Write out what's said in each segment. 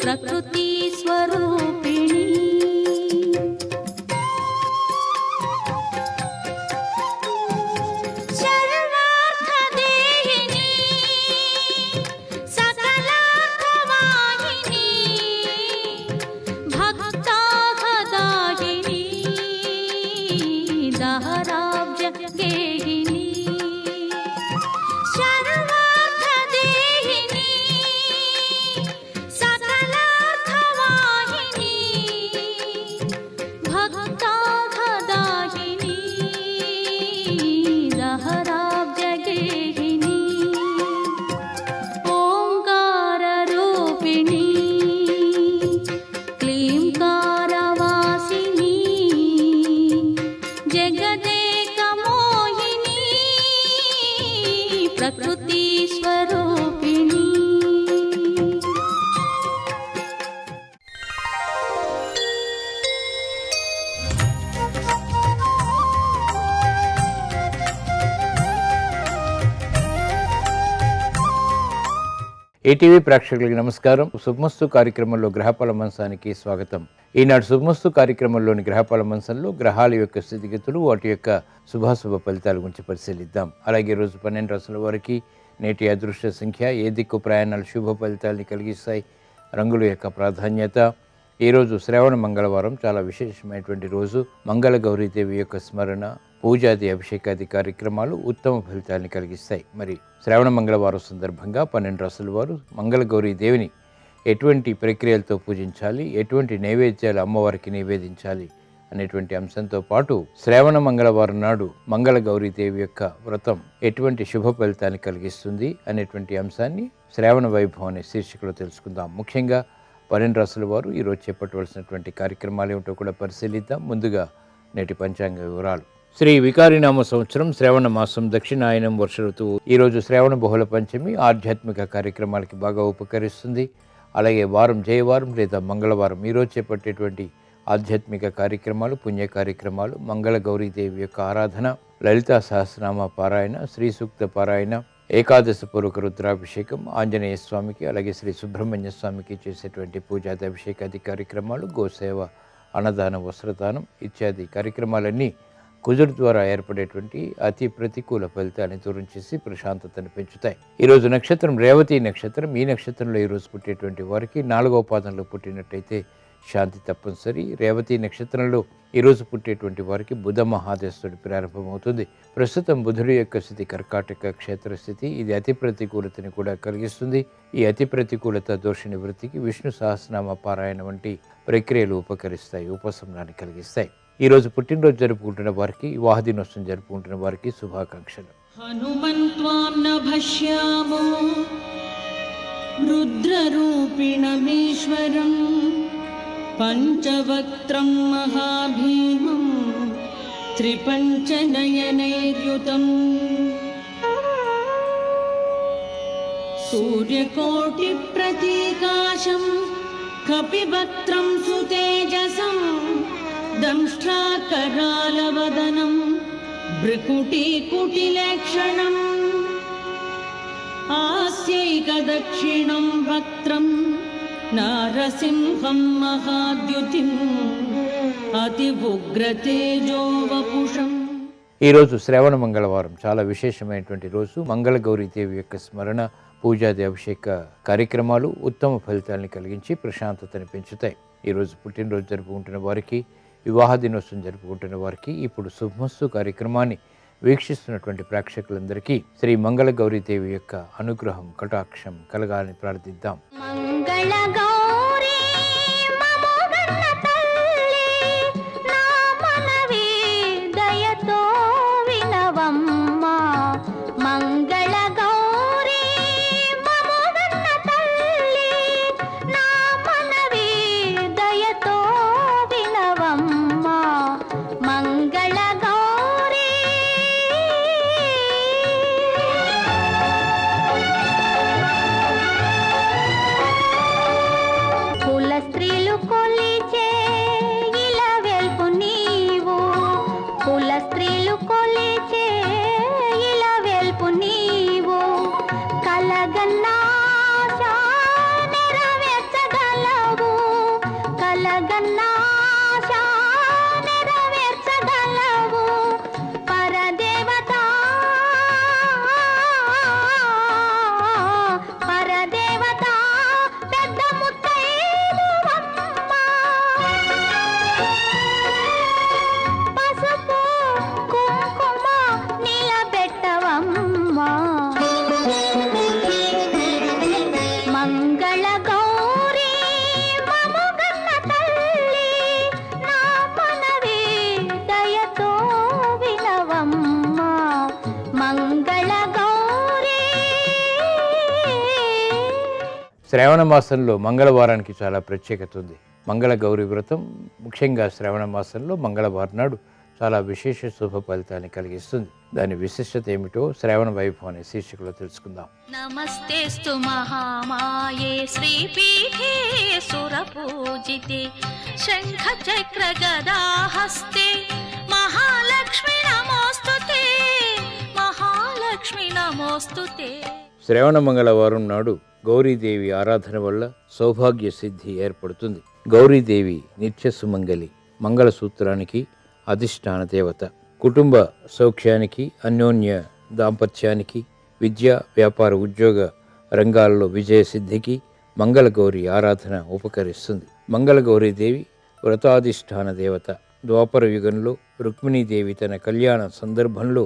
प्रकृति स्वरूपिणी प्रकृति स्वरूपिणी ఈటీవీ ప్రేక్షకులకు నమస్కారం. శుభమస్తు కార్యక్రమంలో గ్రహఫల మంచానికి స్వాగతం. ఈనాడు శుభమస్తు కార్యక్రమంలోని గ్రహఫల మంచంలో గ్రహాల యొక్క స్థితిగతులు, వాటి యొక్క శుభాశుభ ఫలితాల గురించి పరిశీలిద్దాం. అలాగే రోజు 12 రాశుల వారికి నేటి అదృష్ట సంఖ్య, ఏ దిక్కు ప్రయాణాలు శుభ ఫలితాలని కలిగిస్తాయి, రంగుల యొక్క ప్రాధాన్యత. ఈరోజు శ్రావణ మంగళవారం, చాలా విశేషమైనటువంటి రోజు. మంగళ గౌరీదేవి యొక్క స్మరణ, పూజాది అభిషేకాది కార్యక్రమాలు ఉత్తమ ఫలితాన్ని కలిగిస్తాయి. మరి శ్రావణ మంగళవారం సందర్భంగా 12 రాశుల వారు మంగళ గౌరీ దేవిని ఎటువంటి ప్రక్రియలతో పూజించాలి, ఎటువంటి నైవేద్యాలు అమ్మవారికి నివేదించాలి అనేటువంటి అంశంతో పాటు శ్రావణ మంగళవారం నాడు మంగళ గౌరీదేవి యొక్క వ్రతం ఎటువంటి శుభ ఫలితాన్ని కలిగిస్తుంది అనేటువంటి అంశాన్ని శ్రావణ వైభవం అనే శీర్షికలో తెలుసుకుందాం. ముఖ్యంగా 12 రాశుల వారు ఈరోజు చేపట్టవలసినటువంటి కార్యక్రమాలు ఏమిటో కూడా పరిశీలిద్దాం. ముందుగా నేటి పంచాంగ వివరాలు. శ్రీ వికారినామ సంవత్సరం శ్రావణ మాసం, దక్షిణాయనం, వర్ష ఋతువు. ఈరోజు శ్రావణ బహుళ పంచమి ఆధ్యాత్మిక కార్యక్రమాలకి బాగా ఉపకరిస్తుంది. అలాగే వారం, జయవారం లేదా మంగళవారం ఈరోజు చేపట్టేటువంటి ఆధ్యాత్మిక కార్యక్రమాలు, పుణ్య కార్యక్రమాలు, మంగళ గౌరీదేవి యొక్క ఆరాధన, లలితా సహస్రనామ పారాయణ, శ్రీ సూక్త పారాయణ, ఏకాదశ పూర్వక రుద్రాభిషేకం, ఆంజనేయ స్వామికి అలాగే శ్రీ సుబ్రహ్మణ్య స్వామికి చేసేటువంటి పూజాది అభిషేకాది కార్యక్రమాలు, గోసేవ, అన్నదానం, వస్త్రదానం ఇత్యాది కార్యక్రమాలన్నీ కుజుడు ద్వారా ఏర్పడేటువంటి అతి ప్రతికూల ఫలితాన్ని దూరం చేసి ప్రశాంతతను పెంచుతాయి. ఈరోజు నక్షత్రం రేవతి నక్షత్రం. ఈ నక్షత్రంలో ఈరోజు పుట్టేటువంటి వారికి 4వ పాదంలో పుట్టినట్టయితే శాంతి తప్పనిసరి. రేవతి నక్షత్రంలో ఈరోజు పుట్టేటువంటి వారికి బుధ మహాదశుడి ప్రారంభమవుతుంది. ప్రస్తుతం బుధుడి యొక్క స్థితి కర్కాటక క్షేత్ర స్థితి. ఇది అతి ప్రతికూలతని కూడా కలిగిస్తుంది. ఈ అతి ప్రతికూలత దోష నివృత్తికి విష్ణు సహస్రనామ పారాయణ వంటి ప్రక్రియలు ఉపకరిస్తాయి, ఉపశమనాన్ని కలిగిస్తాయి. ఈరోజు పుట్టినరోజు జరుపుకుంటున్న వారికి, వివాహ దినోత్సవం జరుపుకుంటున్న వారికి శుభాకాంక్షలు. హనుమంత్వాం నభశ్యామో రుద్రరూపిణమీశ్వరం పంచవక్త్రం మహాభీమం త్రిపంచనయనైర్యుతం సూర్యకోటి ప్రతీకాశం కపివక్త్రం సుతేజసం దంష్ట్రాకరాలవదనం భృకుటీకుటిలక్షణం ఆస్యైకదక్షిణం వక్త్రం నారసింహం మహాద్యుతిం అతి ఉగ్రతేజో వపుషం. ఈరోజు శ్రావణ మంగళవారం, చాలా విశేషమైనటువంటి రోజు. మంగళ గౌరీదేవి యొక్క స్మరణ, పూజాది అభిషేక కార్యక్రమాలు ఉత్తమ ఫలితాలను కలిగించి ప్రశాంతతని పెంచుతాయి. ఈరోజు పుట్టినరోజు జరుపుకుంటున్న వారికి, వివాహ దినోత్సవం జరుపుకుంటున్న వారికి, ఇప్పుడు శుభమస్తు కార్యక్రమాన్ని వీక్షిస్తున్నటువంటి ప్రేక్షకులందరికీ శ్రీ మంగళ గౌరీదేవి యొక్క అనుగ్రహం, కటాక్షం కలగాలని ప్రార్థిద్దాం. శ్రావణ మాసంలో మంగళవారానికి చాలా ప్రత్యేకత ఉంది. మంగళ గౌరీ వ్రతం ముఖ్యంగా శ్రావణ మాసంలో మంగళవారం నాడు చాలా విశేష శుభ ఫలితాన్ని కలిగిస్తుంది. దాని విశిష్టత ఏమిటో శ్రావణ వైభవం అనే శీర్షికలో తెలుసుకుందాం. నమస్తేస్తు మహామాయే శ్రీపీఠే సురపూజితే శంఖ చక్ర గదాహస్తే మహాలక్ష్మి నమోస్తుతే మహాలక్ష్మి నమోస్తుతే. శ్రావణ మంగళవారం నాడు గౌరీదేవి ఆరాధన వల్ల సౌభాగ్య సిద్ధి ఏర్పడుతుంది. గౌరీదేవి నిత్య సుమంగలి, మంగళసూత్రానికి అధిష్టాన దేవత. కుటుంబ సౌఖ్యానికి, అన్యోన్య దాంపత్యానికి, విద్య, వ్యాపార, ఉద్యోగ రంగాల్లో విజయ సిద్ధికి మంగళగౌరి ఆరాధన ఉపకరిస్తుంది. మంగళగౌరీదేవి వ్రతాధిష్టాన దేవత. ద్వాపర యుగంలో రుక్మిణీదేవి తన కళ్యాణ సందర్భంలో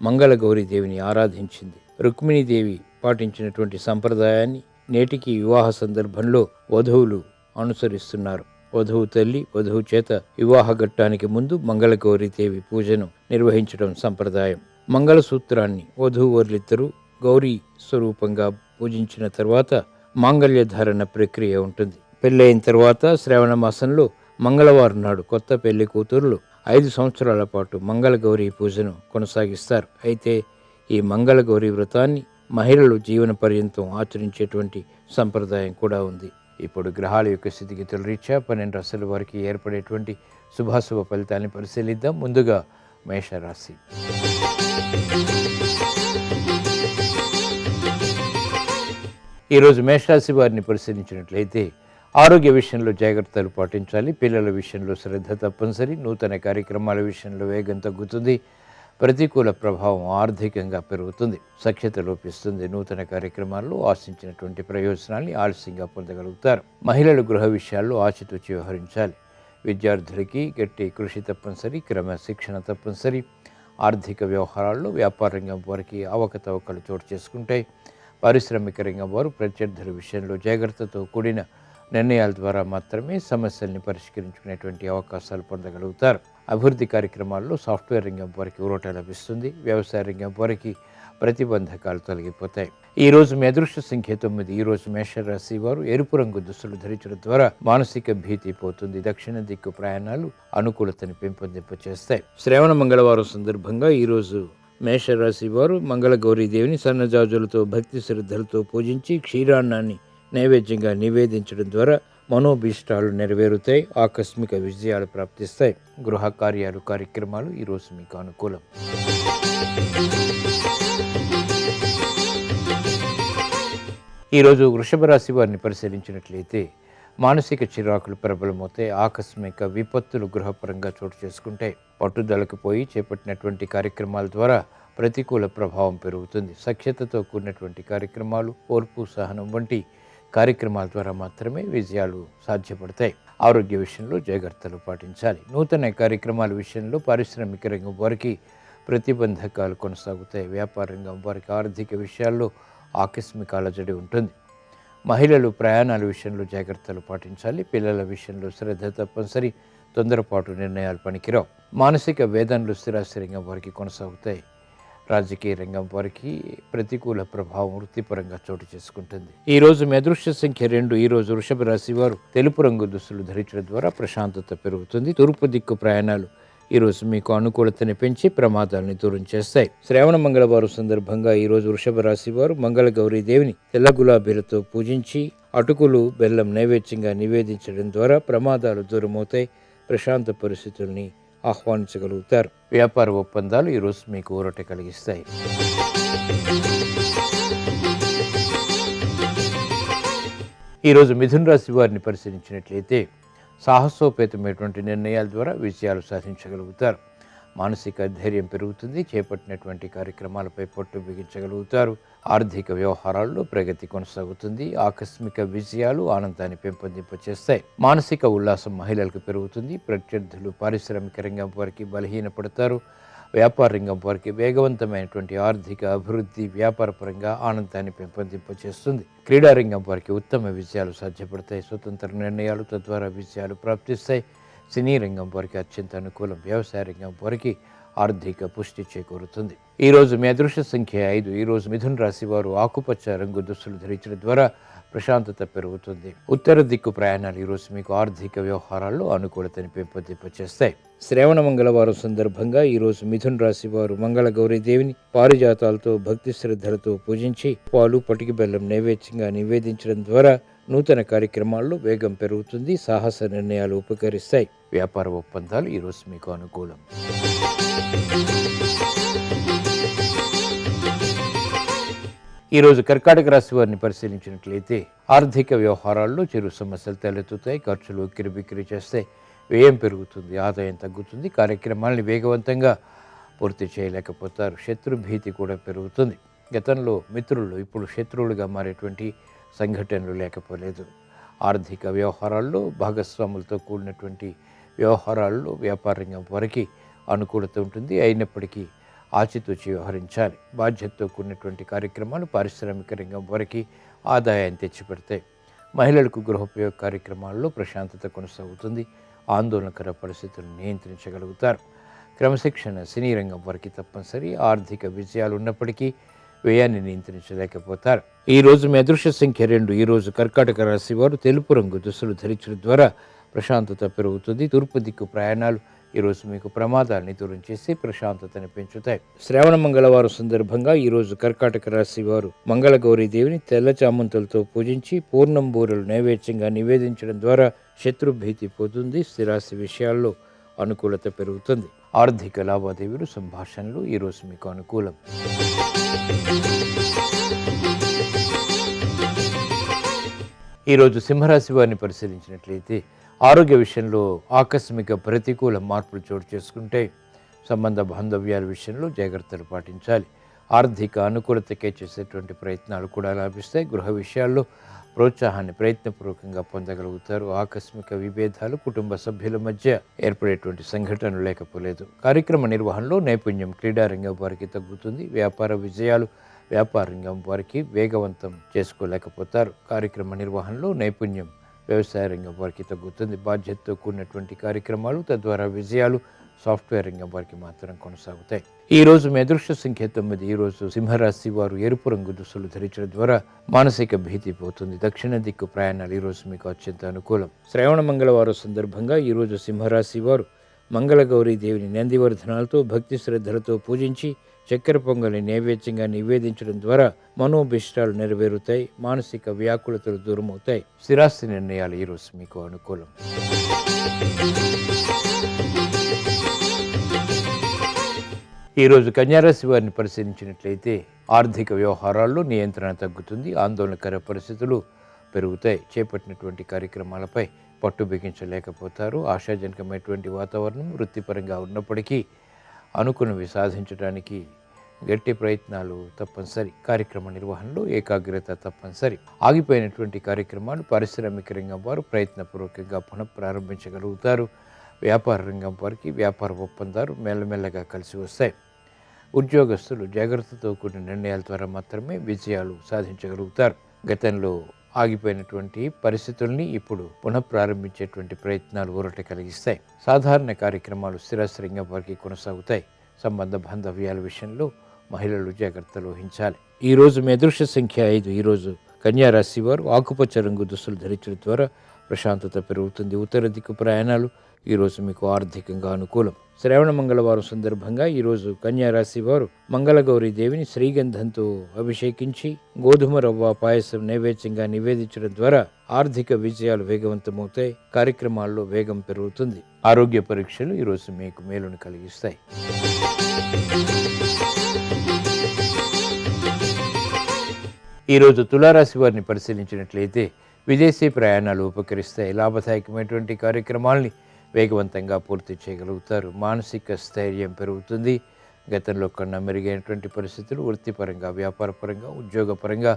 మంగళగౌరీదేవిని ఆరాధించింది. రుక్మిణీదేవి పాటించినటువంటి సంప్రదాయాన్ని నేటికి వివాహ సందర్భంలో వధువులు అనుసరిస్తున్నారు. వధువు తల్లి వధువు చేత వివాహ ఘట్టానికి ముందు మంగళగౌరీదేవి పూజను నిర్వహించడం సంప్రదాయం. మంగళసూత్రాన్ని వధూవరులిద్దరూ గౌరీ స్వరూపంగా పూజించిన తర్వాత మాంగళ్య ధారణ ప్రక్రియ ఉంటుంది. పెళ్ళైన తర్వాత శ్రావణ మాసంలో మంగళవారం నాడు కొత్త పెళ్లి కూతురులు 5 సంవత్సరాల పాటు మంగళగౌరీ పూజను కొనసాగిస్తారు. అయితే ఈ మంగళగౌరీ వ్రతాన్ని మహిళలు జీవన పర్యంతం ఆచరించేటువంటి సంప్రదాయం కూడా ఉంది. ఇప్పుడు గ్రహాల యొక్క స్థితిగతుల రీత్యా 12 రాశుల వారికి ఏర్పడేటువంటి శుభాశుభ ఫలితాన్ని పరిశీలిద్దాం. ముందుగా మేషరాశి. ఈరోజు మేషరాశి వారిని పరిశీలించినట్లయితే ఆరోగ్య విషయంలో జాగ్రత్తలు పాటించాలి. పిల్లల విషయంలో శ్రద్ధ తప్పనిసరి. నూతన కార్యక్రమాల విషయంలో వేగం తగ్గుతుంది. ప్రతికూల ప్రభావం ఆర్థికంగా పెరుగుతుంది. సఖ్యత లోపిస్తుంది. నూతన కార్యక్రమాల్లో ఆశించినటువంటి ప్రయోజనాల్ని ఆలస్యంగా పొందగలుగుతారు. మహిళలు గృహ విషయాల్లో ఆచితూచి వ్యవహరించాలి. విద్యార్థులకి గట్టి కృషి తప్పనిసరి, క్రమశిక్షణ తప్పనిసరి. ఆర్థిక వ్యవహారాల్లో వ్యాపార రంగం వారికి అవకతవకలు చోటు చేసుకుంటాయి. పారిశ్రామిక రంగం వారు ప్రత్యర్థుల విషయంలో జాగ్రత్తతో కూడిన నిర్ణయాల ద్వారా మాత్రమే సమస్యల్ని పరిష్కరించుకునేటువంటి అవకాశాలు పొందగలుగుతారు. అభివృద్ధి కార్యక్రమాల్లో సాఫ్ట్వేర్ రంగం వారికి ఊరట లభిస్తుంది. వ్యవసాయ రంగం వారికి ప్రతిబంధకాలు తొలగిపోతాయి. ఈరోజు మీ అదృష్ట సంఖ్య 9. ఈరోజు మేషరాశి వారు ఎరుపు రంగు దుస్తులు ధరించడం ద్వారా మానసిక భీతి పోతుంది. దక్షిణ దిక్కు ప్రయాణాలు అనుకూలతని పెంపొందింపచేస్తాయి. శ్రావణ మంగళవారం సందర్భంగా ఈరోజు మేషరాశి వారు మంగళగౌరీదేవిని సన్నజాజులతో భక్తి శ్రద్ధలతో పూజించి క్షీరాన్నాన్ని నైవేద్యంగా నివేదించడం ద్వారా మనోభీష్టాలు నెరవేరుతాయి. ఆకస్మిక విజయాలు ప్రాప్తిస్తాయి. గృహ కార్యాలు కార్యక్రమాలు ఈరోజు మీకు అనుకూలం. ఈరోజు వృషభ రాశి వారిని పరిశీలించినట్లయితే మానసిక చిరాకులు ప్రబలమవుతాయి. ఆకస్మిక విపత్తులు గృహపరంగా చోటు చేసుకుంటాయి. పట్టుదలకు పోయి చేపట్టినటువంటి కార్యక్రమాల ద్వారా ప్రతికూల ప్రభావం పెరుగుతుంది. సఖ్యతతో కూడినటువంటి కార్యక్రమాలు, ఓర్పు, సహనం వంటి కార్యక్రమాల ద్వారా మాత్రమే విజయాలు సాధ్యపడతాయి. ఆరోగ్య విషయంలో జాగ్రత్తలు పాటించాలి. నూతన కార్యక్రమాల విషయంలో పారిశ్రామిక రంగం వారికి ప్రతిబంధకాలు కొనసాగుతాయి. వ్యాపార రంగం వారికి ఆర్థిక విషయాల్లో ఆకస్మిక అలజడి ఉంటుంది. మహిళలు ప్రయాణాల విషయంలో జాగ్రత్తలు పాటించాలి. పిల్లల విషయంలో శ్రద్ధ తప్పనిసరి. తొందరపాటు నిర్ణయాలు పనికిరావు. మానసిక వేదనలు స్థిరాస్థిరంగా వారికి కొనసాగుతాయి. రాజకీయ రంగం వారికి ప్రతికూల ప్రభావం వృత్తిపరంగా చోటు చేసుకుంటుంది. ఈరోజు మీ అదృష్ట సంఖ్య 2. ఈరోజు వృషభ రాశి వారు తెలుపు రంగు దుస్తులు ధరించడం ద్వారా ప్రశాంతత పెరుగుతుంది. తూర్పు దిక్కు ప్రయాణాలు ఈరోజు మీకు అనుకూలతని పెంచి ప్రమాదాలను దూరం చేస్తాయి. శ్రావణ మంగళవారం సందర్భంగా ఈరోజు వృషభ రాశి వారు మంగళగౌరీ దేవిని తెల్ల గులాబీలతో పూజించి అటుకులు, బెల్లం నైవేద్యంగా నివేదించడం ద్వారా ప్రమాదాలు దూరమవుతాయి. ప్రశాంత పరిస్థితుల్ని ఆహ్వానించగలుగుతారు. వ్యాపార ఒప్పందాలు ఈరోజు మీకు ఊరట కలిగిస్తాయి. ఈరోజు మిథున రాశి వారిని పరిశీలించినట్లయితే సాహసోపేతమైనటువంటి నిర్ణయాల ద్వారా విజయాలు సాధించగలుగుతారు. మానసిక ధైర్యం పెరుగుతుంది. చేపట్టినటువంటి కార్యక్రమాలపై పట్టు బిగించగలుగుతారు. ఆర్థిక వ్యవహారాల్లో ప్రగతి కొనసాగుతుంది. ఆకస్మిక విజయాలు ఆనందాన్ని పెంపొందింపచేస్తాయి. మానసిక ఉల్లాసం మహిళలకు పెరుగుతుంది. ప్రత్యర్థులు పారిశ్రామిక రంగం వారికి బలహీనపడతారు. వ్యాపార రంగం వారికి వేగవంతమైనటువంటి ఆర్థిక అభివృద్ధి వ్యాపారపరంగా ఆనందాన్ని పెంపొందింపచేస్తుంది. క్రీడారంగం వారికి ఉత్తమ విజయాలు సాధ్యపడతాయి. స్వతంత్ర నిర్ణయాలు తద్వారా విజయాలు ప్రాప్తిస్తాయి. సినీ రంగం వారికి అత్యంత అనుకూలం. వ్యవసాయ రంగం వారికి ఆర్థిక పుష్టి చేకూరుతుంది. ఈరోజు మీ అదృష్ట సంఖ్య 5. ఈరోజు మిథున రాశి వారు ఆకుపచ్చ రంగు దుస్తులు ధరించడం ద్వారా ప్రశాంతత పెరుగుతుంది. ఉత్తర దిక్కు ప్రయాణాలు ఈరోజు మీకు ఆర్థిక వ్యవహారాల్లో అనుకూలతని పెంపొందింపచేస్తాయి. శ్రావణ మంగళవారం సందర్భంగా ఈరోజు మిథున రాశి వారు మంగళ గౌరీ దేవిని పారిజాతాలతో భక్తి శ్రద్ధలతో పూజించి పాలు పటికి బెల్లం నైవేద్యంగా నివేదించడం ద్వారా నూతన కార్యక్రమాల్లో వేగం పెరుగుతుంది. సాహస నిర్ణయాలు ఉపకరిస్తాయి. వ్యాపార ఒప్పందాలు ఈరోజు మీకు అనుకూలం. ఈరోజు కర్కాటక రాశి వారిని పరిశీలించినట్లయితే ఆర్థిక వ్యవహారాల్లో చిరు సమస్యలు తలెత్తుతాయి. ఖర్చులు ఉక్కిరిబిక్కిరి చేస్తే వ్యయం పెరుగుతుంది, ఆదాయం తగ్గుతుంది. కార్యక్రమాలని వేగవంతంగా పూర్తి చేయలేకపోతారు. శత్రు భీతి కూడా పెరుగుతుంది. గతంలో మిత్రులు ఇప్పుడు శత్రువులుగా మారేటువంటి సంఘటనలు లేకపోలేదు. ఆర్థిక వ్యవహారాల్లో భాగస్వాములతో కూడినటువంటి వ్యవహారాల్లో వ్యాపార రంగం వరకు అనుకూలత ఉంటుంది. అయినప్పటికీ ఆచితూచి వ్యవహరించాలి. బాధ్యతతో కూడినటువంటి కార్యక్రమాలు పారిశ్రామిక రంగం వరకు ఆదాయాన్ని తెచ్చిపెడతాయి. మహిళలకు గృహోపయోగ కార్యక్రమాల్లో ప్రశాంతత కొనసాగుతుంది. ఆందోళనకర పరిస్థితులను నియంత్రించగలుగుతారు. క్రమశిక్షణ సినీ రంగం వరకు తప్పనిసరి. ఆర్థిక విజయాలు ఉన్నప్పటికీ వ్యయాన్ని నియంత్రించలేకపోతారు. ఈరోజు మీ అదృష్ట సంఖ్య 2. ఈరోజు కర్కాటక రాశి వారు తెలుపు రంగు దుస్తులు ధరించడం ద్వారా ప్రశాంతత పెరుగుతుంది. తూర్పు దిక్కు ప్రయాణాలు ఈరోజు మీకు ప్రమాదాన్ని దూరం చేసి ప్రశాంతతని పెంచుతాయి. శ్రావణ మంగళవారం సందర్భంగా ఈరోజు కర్కాటక రాశి వారు మంగళ గౌరీ దేవిని తెల్ల చామంతులతో పూజించి పూర్ణం బూరెలు నైవేద్యంగా నివేదించడం ద్వారా శత్రు భీతి పోతుంది. స్థిరాస్తి విషయాల్లో అనుకూలత పెరుగుతుంది. ఆర్థిక లావాదేవీలు సంభాషణలు ఈరోజు మీకు అనుకూలం. ఈరోజు సింహరాశి వారిని పరిశీలించినట్లయితే ఆరోగ్య విషయంలో ఆకస్మిక ప్రతికూల మార్పులు చోటు చేసుకుంటే సంబంధ బాంధవ్యాల విషయంలో జాగ్రత్తలు పాటించాలి. ఆర్థిక అనుకూలతకే చేసేటువంటి ప్రయత్నాలు కూడా లాభిస్తాయి. గృహ విషయాల్లో ప్రోత్సాహాన్ని ప్రయత్నపూర్వకంగా పొందగలుగుతారు. ఆకస్మిక విభేదాలు కుటుంబ సభ్యుల మధ్య ఏర్పడేటువంటి సంఘటనలు లేకపోలేదు. కార్యక్రమ నిర్వహణలో నైపుణ్యం క్రీడారంగం వారికి తగ్గుతుంది. వ్యాపార విజయాలు వ్యాపార రంగం వారికి వేగవంతం చేసుకోలేకపోతారు. కార్యక్రమ నిర్వహణలో నైపుణ్యం వ్యవసాయ రంగం వారికి తగ్గుతుంది. బాధ్యతతో కూడినటువంటి కార్యక్రమాలు తద్వారా విజయాలు సాఫ్ట్వేర్ రంగం వారికి మాత్రం కొనసాగుతాయి. ఈరోజు మీ అదృష్ట సంఖ్య 9. ఈరోజు సింహరాశి వారు ఎరుపు రంగు దుస్తులు ధరించడం ద్వారా మానసిక భీతి పోతుంది. దక్షిణ దిక్కు ప్రయాణాలు ఈరోజు మీకు అత్యంత అనుకూలం. శ్రావణ మంగళవారం సందర్భంగా ఈరోజు సింహరాశి వారు మంగళ గౌరీ దేవిని నందివర్ధనాలతో భక్తి శ్రద్ధలతో పూజించి చక్కెర పొంగలి నైవేద్యంగా నివేదించడం ద్వారా మనోభిష్టాలు నెరవేరుతాయి. మానసిక వ్యాకులతలు దూరమవుతాయి. స్థిరాస్తి నిర్ణయాలు ఈరోజు మీకు అనుకూలం. ఈరోజు కన్యారాశి వారిని పరిశీలించినట్లయితే ఆర్థిక వ్యవహారాల్లో నియంత్రణ తగ్గుతుంది. ఆందోళనకర పరిస్థితులు పెరుగుతాయి. చేపట్టినటువంటి కార్యక్రమాలపై పట్టు బిగించలేకపోతారు. ఆశాజనకమైనటువంటి వాతావరణం వృత్తిపరంగా ఉన్నప్పటికీ అనుకున్నవి సాధించడానికి గట్టి ప్రయత్నాలు తప్పనిసరి. కార్యక్రమ నిర్వహణలో ఏకాగ్రత తప్పనిసరి. ఆగిపోయినటువంటి కార్యక్రమాలు పారిశ్రామిక రంగం వారు ప్రయత్నపూర్వకంగా పునఃప్రారంభించగలుగుతారు. వ్యాపార రంగం వారికి వ్యాపార ఒప్పందాలు మెల్లమెల్లగా కలిసి వస్తాయి. ఉద్యోగస్తులు జాగ్రత్తతో కూడిన నిర్ణయాల ద్వారా మాత్రమే విజయాలు సాధించగలుగుతారు. గతంలో ఆగిపోయినటువంటి పరిస్థితుల్ని ఇప్పుడు పునఃప్రారంభించేటువంటి ప్రయత్నాలు ఊరట కలిగిస్తాయి. సాధారణ కార్యక్రమాలు స్థిరాస్తి వారికి కొనసాగుతాయి. సంబంధ బాంధవ్యాల విషయంలో మహిళలు జాగ్రత్తలు వహించాలి. ఈరోజు మీ అదృష్ట సంఖ్య 5. ఈరోజు కన్యా రాశి వారు ఆకుపచ్చ రంగు దుస్తులు ధరించడం ద్వారా ప్రశాంతత పెరుగుతుంది. ఉత్తర దిక్కు ప్రయాణాలు ఈరోజు మీకు ఆర్థికంగా అనుకూలం. శ్రావణ మంగళవారం సందర్భంగా ఈరోజు కన్యా రాశి వారు మంగళగౌరీ దేవిని శ్రీగంధంతో అభిషేకించి గోధుమ రవ్వ పాయసం నైవేద్యంగా నివేదించడం ద్వారా ఆర్థిక విజయాలు వేగవంతమవుతాయి. కార్యక్రమాల్లో వేగం పెరుగుతుంది. ఆరోగ్య పరీక్షలు ఈరోజు మీకు మేలును కలిగిస్తాయి. ఈరోజు తులారాశి వారిని పరిశీలించినట్లయితే విదేశీ ప్రయాణాలు ఉపకరిస్తాయి. లాభదాయకమైనటువంటి కార్యక్రమాల్ని వేగవంతంగా పూర్తి చేయగలుగుతారు. మానసిక స్థైర్యం పెరుగుతుంది. గతంలో కన్నా మెరుగైనటువంటి పరిస్థితులు వృత్తిపరంగా, వ్యాపారపరంగా, ఉద్యోగపరంగా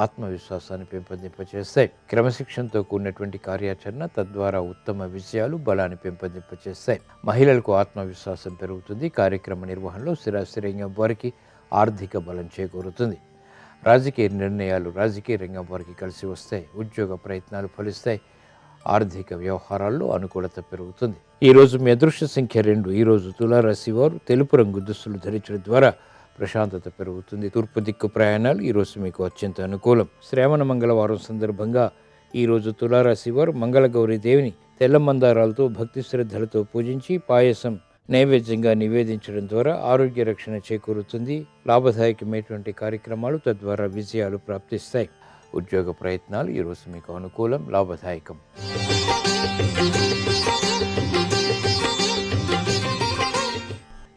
ఆత్మవిశ్వాసాన్ని పెంపొందింపచేస్తాయి. క్రమశిక్షణతో కూడినటువంటి కార్యాచరణ తద్వారా ఉత్తమ విజయాలు బలాన్ని పెంపొందింపచేస్తాయి. మహిళలకు ఆత్మవిశ్వాసం పెరుగుతుంది. కార్యక్రమ నిర్వహణలో స్థిరాస్తిరంగం వారికి ఆర్థిక బలం చేకూరుతుంది. రాజకీయ నిర్ణయాలు రాజకీయ రంగం వారికి కలిసి వస్తాయి. ఉద్యోగ ప్రయత్నాలు ఫలిస్తాయి. ఆర్థిక వ్యవహారాల్లో అనుకూలత పెరుగుతుంది. ఈరోజు మీ అదృష్ట సంఖ్య 2. ఈరోజు తులారాశి వారు తెలుపు రంగు దుస్తులు ధరించడం ద్వారా ప్రశాంతత పెరుగుతుంది. తూర్పు దిక్కు ప్రయాణాలు ఈరోజు మీకు అత్యంత అనుకూలం. శ్రావణ మంగళవారం సందర్భంగా ఈరోజు తులారాశి వారు మంగళగౌరి దేవిని తెల్ల మందారాలతో భక్తి శ్రద్ధలతో పూజించి పాయసం నైవేద్యంగా నివేదించడం ద్వారా ఆరోగ్య రక్షణ చేకూరుతుంది. లాభదాయకమైనటువంటి కార్యక్రమాలు తద్వారా విజయాలు ప్రాప్తిస్తాయి. ఉద్యోగ ప్రయత్నాలు ఈరోజు మీకు అనుకూలం, లాభదాయకం.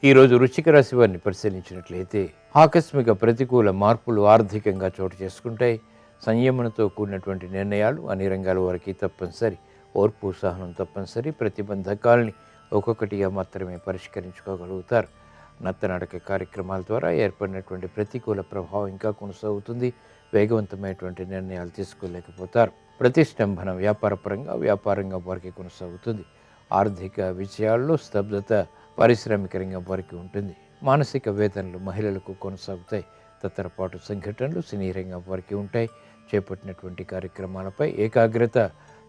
ఈరోజు వృశ్చిక రాశి వారిని పరిశీలించినట్లయితే ఆకస్మిక ప్రతికూల మార్పులు ఆర్థికంగా చోటు చేసుకుంటాయి. సంయమనంతో కూడినటువంటి నిర్ణయాలు అన్ని రంగాల వారికి తప్పనిసరి. ఓర్పు సహనం తప్పనిసరి. ప్రతిబంధకాలని ఒక్కొక్కటిగా మాత్రమే పరిష్కరించుకోగలుగుతారు. నత్తనడక కార్యక్రమాల ద్వారా ఏర్పడినటువంటి ప్రతికూల ప్రభావం ఇంకా కొనసాగుతుంది. వేగవంతమైనటువంటి నిర్ణయాలు తీసుకోలేకపోతారు. ప్రతిష్టంభన వ్యాపార రంగం వారికి కొనసాగుతుంది. ఆర్థిక విజయాల్లో స్తబ్దత పారిశ్రామిక రంగం వారికి ఉంటుంది. మానసిక వేదనలు మహిళలకు కొనసాగుతాయి. తత్తరపాటు సంఘటనలు సినీ రంగం వారికి ఉంటాయి. చేపట్టినటువంటి కార్యక్రమాలపై ఏకాగ్రత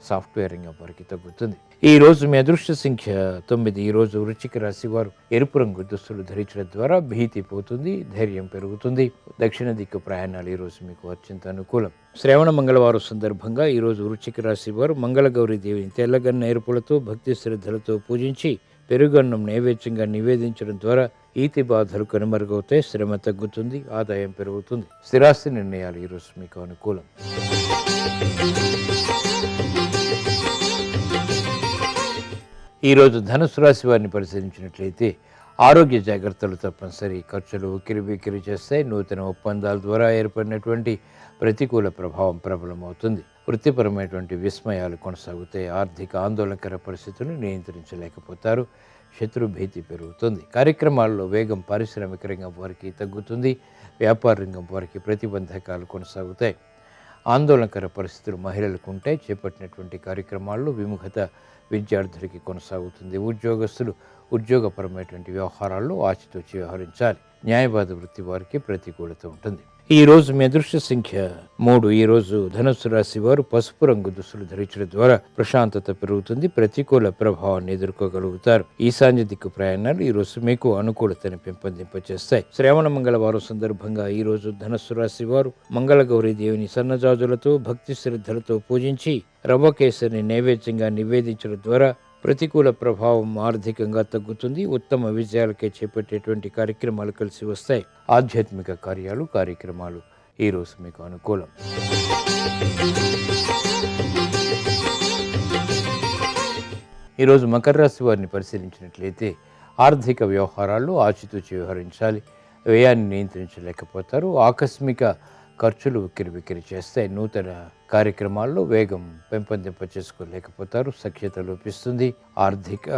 సాఫ్ట్వేర్ రంగం వారికి తగ్గుతుంది. ఈ రోజు మీ అదృష్ట సంఖ్య 9. ఈ రోజు వృశ్చిక రాశి వారు ఎరుపు రంగు దుస్తులు ధరించడం ద్వారా భీతి పోతుంది, ధైర్యం పెరుగుతుంది. దక్షిణ దిక్కు ప్రయాణాలు ఈ రోజు మీకు అత్యంత అనుకూలం. శ్రావణ మంగళవారం సందర్భంగా ఈ రోజు వృశ్చిక రాశి వారు మంగళగౌరి దేవిని తెల్లగన్న ఎరుపులతో భక్తి శ్రద్ధలతో పూజించి పెరుగన్నం నైవేద్యంగా నివేదించడం ద్వారా ఈతి బాధలు కనుమరుగవుతాయి. శ్రమ తగ్గుతుంది, ఆదాయం పెరుగుతుంది. స్థిరాస్తి నిర్ణయాలు ఈరోజు మీకు అనుకూలం. ఈరోజు ధనుసు రాశి వారిని పరిశీలించినట్లయితే ఆరోగ్య జాగ్రత్తలు తప్పనిసరి. ఖర్చులు ఉక్కిరిబిక్కిరి చేస్తాయి. నూతన ఒప్పందాల ద్వారా ఏర్పడినటువంటి ప్రతికూల ప్రభావం ప్రబలమవుతుంది. వృత్తిపరమైనటువంటి విస్మయాలు కొనసాగుతాయి. ఆర్థిక ఆందోళనకర పరిస్థితులను నియంత్రించలేకపోతారు. శత్రు భీతి పెరుగుతుంది. కార్యక్రమాల్లో వేగం పారిశ్రామిక రంగం వారికి తగ్గుతుంది. వ్యాపార రంగం వారికి ప్రతిబంధకాలు కొనసాగుతాయి. ఆందోళనకర పరిస్థితులు మహిళలకు ఉంటాయి. చేపట్టినటువంటి కార్యక్రమాల్లో విముఖత విద్యార్థులకి కొనసాగుతుంది. ఉద్యోగస్తులు ఉద్యోగపరమైనటువంటి వ్యవహారాల్లో ఆచితూచి వ్యవహరించాలి. న్యాయవాద వృత్తి వారికి ప్రతికూలత ఉంటుంది. ఈ రోజు మీ అదృష్ట సంఖ్య 3. ఈ రోజు ధనుస్సు రాశి వారు పసుపు రంగు దుస్తులు ధరించడం ద్వారా ప్రశాంతత పెరుగుతుంది. ప్రతికూల ప్రభావాన్ని ఎదుర్కోగలుగుతారు. ఈశాన్య దిక్కు ప్రయాణాలు ఈ రోజు మీకు అనుకూలతను పెంపొందింపచేస్తాయి. శ్రావణ మంగళవారం సందర్భంగా ఈ రోజు ధనుస్సు రాశి వారు మంగళగౌరి దేవిని సన్నజాజులతో భక్తి శ్రద్ధలతో పూజించి రవ్వ కేసరిని నైవేద్యంగా నివేదించడం ద్వారా ప్రతికూల ప్రభావం ఆర్థికంగా తగ్గుతుంది. ఉత్తమ విజయాలకే చేపట్టేటువంటి కార్యక్రమాలు కలిసి వస్తాయి. ఆధ్యాత్మిక కార్యక్రమాలు ఈరోజు మీకు అనుకూలం. ఈరోజు మకర రాశి వారిని పరిశీలించినట్లయితే ఆర్థిక వ్యవహారాల్లో ఆచితూచి వ్యవహరించాలి. వ్యయాన్ని నియంత్రించలేకపోతారు. ఆకస్మిక ఖర్చులు ఉక్కిరిబిక్కిరి చేస్తాయి. నూతన కార్యక్రమాల్లో వేగం పెంపొందింపచేసుకోలేకపోతారు. సఖ్యత లోపిస్తుంది. ఆర్థిక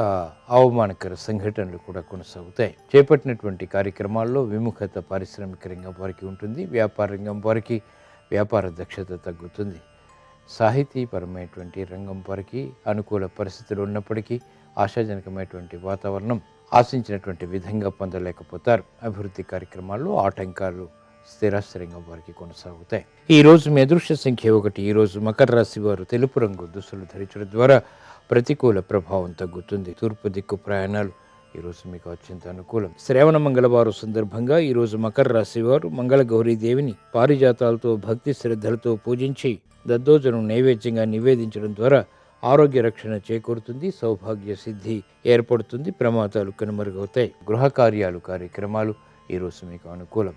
అవమానకర సంఘటనలు కూడా కొనసాగుతాయి. చేపట్టినటువంటి కార్యక్రమాల్లో విముఖత పారిశ్రామిక రంగం వారికి ఉంటుంది. వ్యాపార రంగం వారికి వ్యాపార దక్షత తగ్గుతుంది. సాహితీపరమైనటువంటి రంగం వారికి అనుకూల పరిస్థితులు ఉన్నప్పటికీ ఆశాజనకమైనటువంటి వాతావరణం ఆశించినటువంటి విధంగా పొందలేకపోతారు. అభివృద్ధి కార్యక్రమాల్లో ఆటంకాలు స్థిరాస్తిరంగం వారికి కొనసాగుతాయి. ఈ రోజు మీ అదృష్ట సంఖ్య 1. ఈ రోజు మకర రాశి వారు తెలుపు రంగు దుస్తులు ధరించడం ద్వారా ప్రతికూల ప్రభావం తగ్గుతుంది. తూర్పు దిక్కు ప్రయాణాలు ఈరోజు మీకు అత్యంత అనుకూలం. శ్రావణ మంగళవారం సందర్భంగా ఈరోజు మకర రాశి వారు మంగళగౌరీ దేవిని పారిజాతాలతో భక్తి శ్రద్ధలతో పూజించి దద్దోజనం నైవేద్యంగా నివేదించడం ద్వారా ఆరోగ్య రక్షణ చేకూరుతుంది. సౌభాగ్య సిద్ధి ఏర్పడుతుంది. ప్రమాదాలు కనుమరుగవుతాయి. గృహ కార్యక్రమాలు ఈరోజు మీకు అనుకూలం.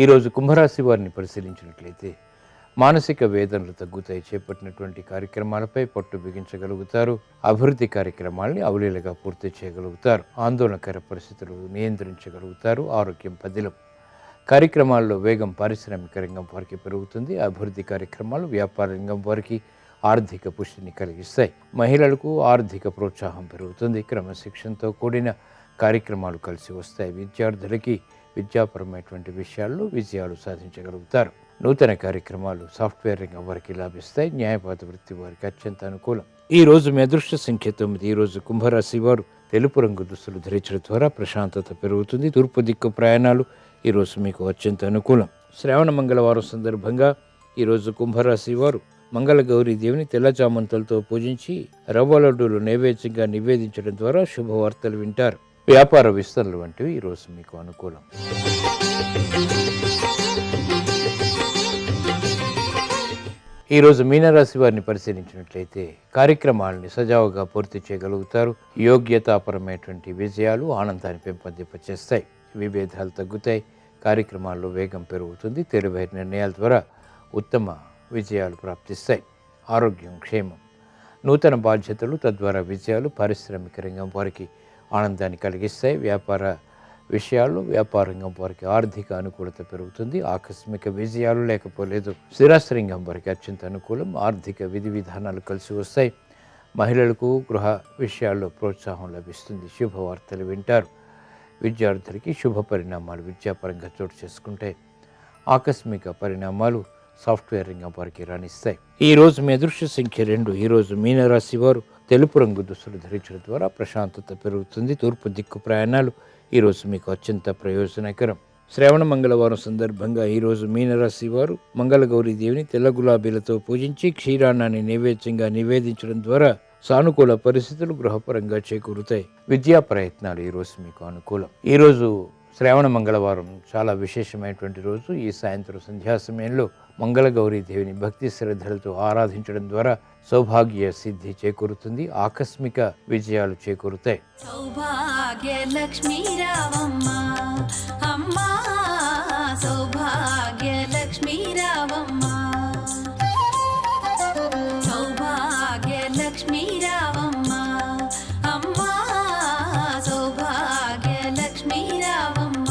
ఈరోజు కుంభరాశి వారిని పరిశీలించినట్లయితే మానసిక వేదనలు తగ్గుతాయి. చేపట్టినటువంటి కార్యక్రమాలపై పట్టు బిగించగలుగుతారు. అభివృద్ధి కార్యక్రమాల్ని అవలీలగా పూర్తి చేయగలుగుతారు. ఆందోళనకర పరిస్థితులు నియంత్రించగలుగుతారు. ఆరోగ్యం పదిలం. కార్యక్రమాల్లో వేగం పారిశ్రామిక రంగం వారికి పెరుగుతుంది. అభివృద్ధి కార్యక్రమాలు వ్యాపార రంగం వారికి ఆర్థిక పుష్టిని కలిగిస్తాయి. మహిళలకు ఆర్థిక ప్రోత్సాహం పెరుగుతుంది. క్రమశిక్షణతో కూడిన కార్యక్రమాలు కలిసి వస్తాయి. విద్యార్థులకి విద్యాపరమైనటువంటి విషయాల్లో విజయాలు సాధించగలుగుతారు. నూతన కార్యక్రమాలు సాఫ్ట్వేర్ రంగం వారికి లాభిస్తాయి. న్యాయవాద వృత్తి వారికి అత్యంత అనుకూలం. ఈ రోజు మీ అదృష్ట సంఖ్య 9. ఈ రోజు కుంభరాశి వారు తెలుపు రంగు దుస్తులు ధరించడం ద్వారా ప్రశాంతత పెరుగుతుంది. తూర్పు దిక్కు ప్రయాణాలు ఈరోజు మీకు అత్యంత అనుకూలం. శ్రావణ మంగళవారం సందర్భంగా ఈరోజు కుంభరాశి వారు మంగళ గౌరీ దేవిని తెల్లచామంతులతో పూజించి రవ్వ లడ్డూలు నైవేద్యంగా నివేదించడం ద్వారా శుభవార్తలు వింటారు. వ్యాపార విస్తరణలు వంటివి ఈరోజు మీకు అనుకూలం. ఈరోజు మీనరాశి వారిని పరిశీలించినట్లయితే కార్యక్రమాలని సజావుగా పూర్తి చేయగలుగుతారు. యోగ్యతాపరమైనటువంటి విజయాలు ఆనందాన్ని పెంపొందింపచేస్తాయి. విభేదాలు తగ్గుతాయి. కార్యక్రమాల్లో వేగం పెరుగుతుంది. తెలివైన నిర్ణయాల ద్వారా ఉత్తమ విజయాలు ప్రాప్తిస్తాయి. ఆరోగ్యం క్షేమం. నూతన బాధ్యతలు తద్వారా విజయాలు పారిశ్రామిక రంగం వారికి ఆనందాన్ని కలిగిస్తాయి. వ్యాపార విషయాల్లో వ్యాపార రంగం వారికి ఆర్థిక అనుకూలత పెరుగుతుంది. ఆకస్మిక విజయాలు లేకపోలేదు. స్థిరాస్తి రంగం వారికి అత్యంత అనుకూలం. ఆర్థిక విధి విధానాలు కలిసి వస్తాయి. మహిళలకు గృహ విషయాల్లో ప్రోత్సాహం లభిస్తుంది. శుభవార్తలు వింటారు. విద్యార్థులకి శుభ పరిణామాలు విద్యాపరంగా చోటు చేసుకుంటే ఆకస్మిక పరిణామాలు సాఫ్ట్వేర్ రంగం వారికి రాణిస్తాయి. ఈ రోజు మీ అదృష్ట సంఖ్య 2. ఈరోజు మీనరాశి వారు తెలుపు రంగు దుస్తులు ధరించడం ద్వారా ప్రశాంతత పెరుగుతుంది. తూర్పు దిక్కు ప్రయాణాలు ఈరోజు మీకు అత్యంత ప్రయోజనకరం. శ్రావణ మంగళవారం సందర్భంగా ఈరోజు మీనరాశి వారు మంగళ గౌరీ దేవిని తెల్ల గులాబీలతో పూజించి క్షీరాన్నాన్ని నైవేద్యంగా నివేదించడం ద్వారా సానుకూల పరిస్థితులు గృహపరంగా చేకూరుతాయి. విద్యా ప్రయత్నాలు ఈరోజు మీకు అనుకూలం. ఈరోజు శ్రావణ మంగళవారం చాలా విశేషమైనటువంటి రోజు. ఈ సాయంత్రం సంధ్యా సమయంలో మంగళ గౌరీ దేవిని భక్తి శ్రద్ధలతో ఆరాధించడం ద్వారా సౌభాగ్య సిద్ధి చేకూరుతుంది. ఆకస్మిక విజయాలు చేకూరుతాయి. సౌభాగ్య లక్ష్మీ రావమ్మ అమ్మా, సౌభాగ్య లక్ష్మీ రావమ్మ, సౌభాగ్య లక్ష్మీ రావమ్మ అమ్మా, సౌభాగ్య లక్ష్మీ రావమ్మ.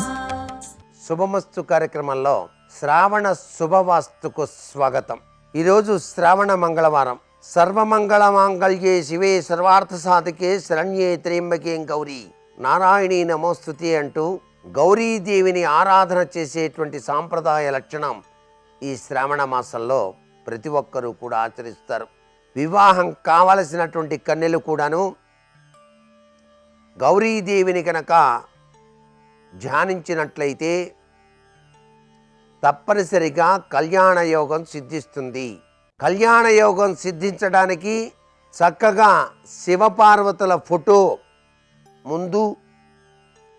శుభమస్తు కార్యక్రమంలో శ్రావణ శుభవాస్తుకు స్వాగతం. ఈరోజు శ్రావణ మంగళవారం. సర్వమంగళ మాంగళ్యే శివే సర్వార్థ సాధికే శరణ్యే త్ర్యంబకే గౌరీ నారాయణీ నమోస్తుతే అంటూ గౌరీదేవిని ఆరాధన చేసేటువంటి సాంప్రదాయ లక్షణం ఈ శ్రావణ మాసంలో ప్రతి ఒక్కరూ కూడా ఆచరిస్తారు. వివాహం కావలసినటువంటి కన్యలు కూడాను గౌరీదేవిని కనుక ధ్యానించినట్లయితే తప్పనిసరిగా కళ్యాణ యోగం సిద్ధిస్తుంది. కళ్యాణ యోగం సిద్ధించడానికి చక్కగా శివపార్వతుల ఫోటో ముందు